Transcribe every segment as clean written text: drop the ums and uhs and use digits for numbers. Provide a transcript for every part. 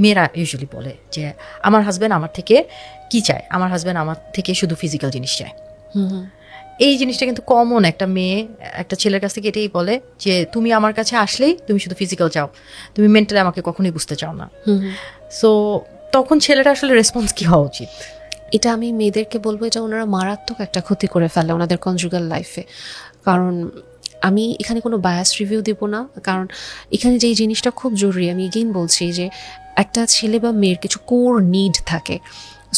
মেয়েরা ইউজুয়ালি বলে যে আমার হাজব্যান্ড আমার থেকে কি চায়, আমার হাজব্যান্ড আমার থেকে শুধু ফিজিক্যাল জিনিস চায়। এই জিনিসটা কিন্তু কমন, একটা মেয়ে একটা ছেলের কাছ থেকে এটাই বলে যে তুমি আমার কাছে আসলেই তুমি শুধু ফিজিক্যাল চাও, তুমি মেন্টালি আমাকে কখনোই বুঝতে চাও না। সো তখন ছেলেটা আসলে রেসপন্স কি হওয়া উচিত? এটা আমি মেয়েদেরকে বলবো, এটা ওনারা মারাত্মক একটা ক্ষতি করে ফেলে ওনাদের কনজুগাল লাইফে। কারণ আমি এখানে কোনো বায়াস রিভিউ দিব না, কারণ এখানে যেই জিনিসটা খুব জরুরি, আমি এগেইন বলছি যে একটা ছেলে বা মেয়ের কিছু কোর নিড থাকে।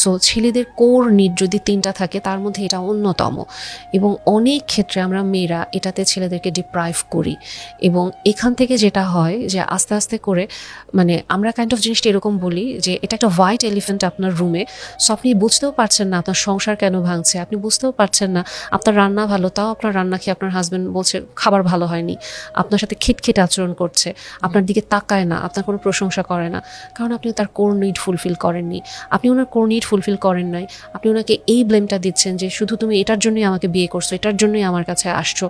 সো ছেলেদের কোর নিড যদি 3টা থাকে, তার মধ্যে এটা অন্যতম। এবং অনেক ক্ষেত্রে আমরা মেয়েরা এটাতে ছেলেদেরকে ডিপ্রাইভ করি, এবং এখান থেকে যেটা হয় যে আস্তে আস্তে করে মানে আমরা কাইন্ড অফ জিনিসটা এরকম বলি যে এটা একটা হোয়াইট এলিফ্যান্ট আপনার রুমে। সো আপনি বুঝতেও পারছেন না আপনার সংসার কেন ভাঙছে, আপনি বুঝতেও পারছেন না আপনার রান্না ভালো, তাও আপনার রান্না খেয়ে আপনার হাজব্যান্ড বলছে খাবার ভালো হয়নি, আপনার সাথে খিটখিট আচরণ করছে, আপনার দিকে তাকায় না, আপনার কোনো প্রশংসা করে না, কারণ আপনি তার কোর নিড ফুলফিল করেননি। আপনি ওনার কোর নিড ফুলফিল করেন নাই, আপনি ওনাকে এই ব্লেমটা দিচ্ছেন যে শুধু তুমি এটার জন্যই আমাকে বিয়ে করছো, এটার জন্যই আমার কাছে আসছো।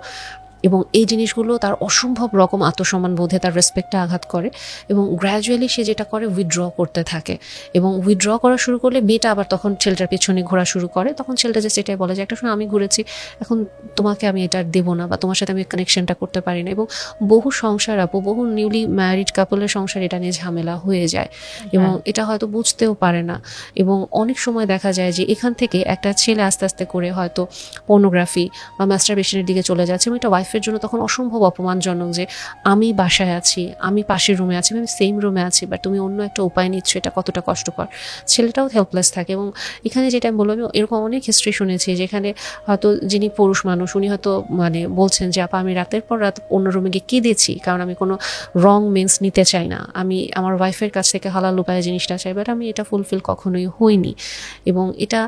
এবং এই জিনিসগুলো তার অসম্ভব রকম আত্মসম্মান বোধে তার রেসপেক্টে আঘাত করে, এবং গ্র্যাজুয়ালি সে যেটা করে উইথড্র করতে থাকে। এবং উইথড্র করা শুরু করলে মেয়েটা আবার তখন ছেলেটার পেছনে ঘোরা শুরু করে। তখন ছেলেটা যে সেটাই বলে যে একটা সময় আমি ঘুরেছি, এখন তোমাকে আমি এটা দেবো না, বা তোমার সাথে আমি কানেকশনটা করতে পারি না। এবং বহু সংসার বহু নিউলি ম্যারিড কাপলের সংসার এটা নিয়ে ঝামেলা হয়ে যায়, এবং এটা হয়তো বুঝতেও পারে না। এবং অনেক সময় দেখা যায় যে এখান থেকে একটা ছেলে আস্তে আস্তে করে হয়তো পর্নোগ্রাফি বা মাস্টারবেশনের দিকে চলে যাচ্ছে, এবং এটা ওয়াইফের জন্য তখন অসম্ভব অপমানজনক যে আমি বাসায় আছি, আমি পাশের রুমে আছি, আমি সেম রুমে আছি, বাট তুমি অন্য একটা উপায় নিচ্ছ, এটা কতটা কষ্টকর। ছেলেটাও হেল্পলেস থাকে। এবং এখানে যেটা আমি বলবো, আমি এরকম অনেক হিস্ট্রি শুনেছি যেখানে হয়তো যিনি পুরুষ মানুষ উনি হয়তো মানে বলছেন যে আপা আমি রাতের পর রাত অন্য রুমে গিয়ে কেঁদেছি, কারণ আমি কোনো রং মিন্স নিতে চাই না, আমি আমার ওয়াইফের কাছ থেকে হালাল উপায়ে জিনিসটা চাই, বাট আমি এটা ফুলফিল কখনোই হইনি। এবং এটা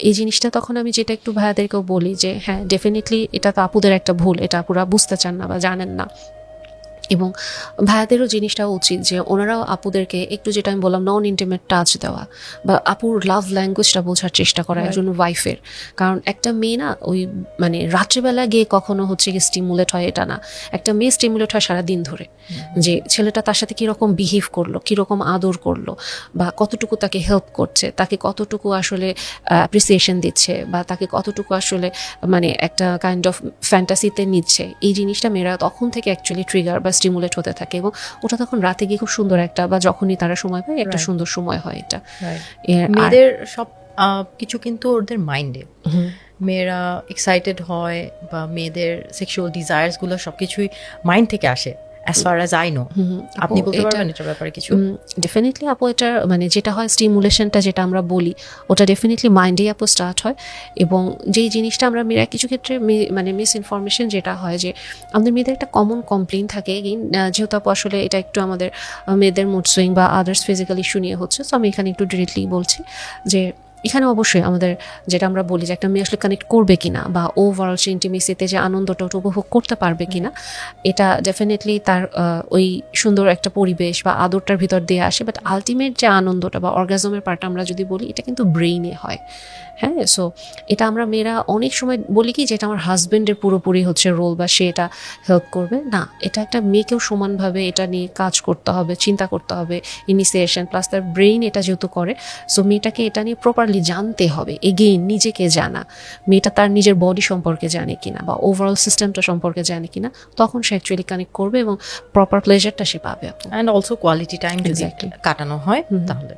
এই জিনিসটা তখন আমি যেটা একটু ভাইয়াদেরকেও বলি যে হ্যাঁ ডেফিনেটলি এটা তো আপুদের একটা ভুল, এটা আপুরা বুঝতে চান না বা জানেন না। এবং ভাইয়াদেরও জিনিসটা উচিত যে ওনারাও আপুদেরকে একটু, যেটা আমি বললাম, নন ইন্টিমেট টাচ দেওয়া বা আপুর লাভ ল্যাঙ্গুয়েজটা বোঝার চেষ্টা করা একজন ওয়াইফের। কারণ একটা মেয়ে না ওই মানে রাত্রিবেলা গিয়ে কখনো হচ্ছে গিয়ে স্টিমুলেট হয় এটা না, একটা মেয়ে স্টিমুলেট হয় সারাদিন ধরে, যে ছেলেটা তার সাথে কীরকম বিহেভ করলো, কীরকম আদর করলো, বা কতটুকু তাকে হেল্প করছে, তাকে কতটুকু আসলে অ্যাপ্রিসিয়েশন দিচ্ছে, বা তাকে কতটুকু আসলে মানে একটা কাইন্ড অফ ফ্যান্টাসিতে নিচ্ছে। এই জিনিসটা মেয়েরা তখন থেকে অ্যাকচুয়ালি ট্রিগার বা স্টিমুলেট হতে থাকে, এবং ওটা তখন রাতে গিয়ে খুব সুন্দর একটা, বা যখনই তারা সময় পায় একটা সুন্দর সময় হয় এটা। মেয়েদের সব কিছু কিন্তু ওদের মাইন্ডে, মেয়েরা এক্সাইটেড হয় বা মেয়েদের সেক্সুয়াল ডিজায়ার্সগুলো সবকিছুই মাইন্ড থেকে আসে, as far as I know. আপনি বলতে পারবেন এটার ব্যাপারে কিছু? ডেফিনেটলি আপু, এটা মানে যেটা হয় স্টিমুলেশনটা যেটা আমরা বলি ওটা ডেফিনেটলি মাইন্ডেই আপু স্টার্ট হয়। এবং যেই জিনিসটা আমরা মেয়েরা কিছু ক্ষেত্রে মানে মিস ইনফরমেশন যেটা হয় যে আমাদের মেয়েদের একটা কমন কমপ্লেইন থাকে, যেহেতু আপু আসলে এটা একটু আমাদের মেয়েদের মুড সুইং বা আদার্স ফিজিক্যাল ইস্যু নিয়ে হচ্ছে, সো আমি এখানে একটু ডিরেক্টলি বলছি যে এখানে অবশ্যই আমাদের যেটা আমরা বলি যে একটা মেয়ে আসলে কানেক্ট করবে কিনা বা ওভারঅল সে ইন্টিমেসিতে যে আনন্দটা ওটা উপভোগ করতে পারবে কিনা, এটা ডেফিনেটলি তার ওই সুন্দর একটা পরিবেশ বা আদরটার ভিতর দিয়ে আসে। বাট আলটিমেট যে আনন্দটা বা অর্গাজমের পার্টটা আমরা যদি বলি, এটা কিন্তু ব্রেইনে হয়। হ্যাঁ, সো এটা আমরা মেয়েরা অনেক সময় বলি কি যে এটা আমার হাজব্যান্ডের পুরোপুরি হচ্ছে রোল বা সে এটা হেল্প করবে, না, এটা একটা মেয়েকেও সমানভাবে এটা নিয়ে কাজ করতে হবে, চিন্তা করতে হবে, ইনিশিয়েশন প্লাস তার ব্রেইন এটা যেহেতু করে, সো মেয়েটাকে এটা নিয়ে প্রপারলি জানতে হবে। এগেইন নিজেকে জানা, মেয়েটা তার নিজের বডি সম্পর্কে জানে কিনা বা ওভারঅল সিস্টেমটা সম্পর্কে জানে কিনা, তখন সে অ্যাকচুয়ালি কানেক্ট করবে এবং প্রপার প্লেজারটা সে পাবে। অ্যান্ড অলসো কোয়ালিটি টাইম যদি কাটানো হয় তাহলে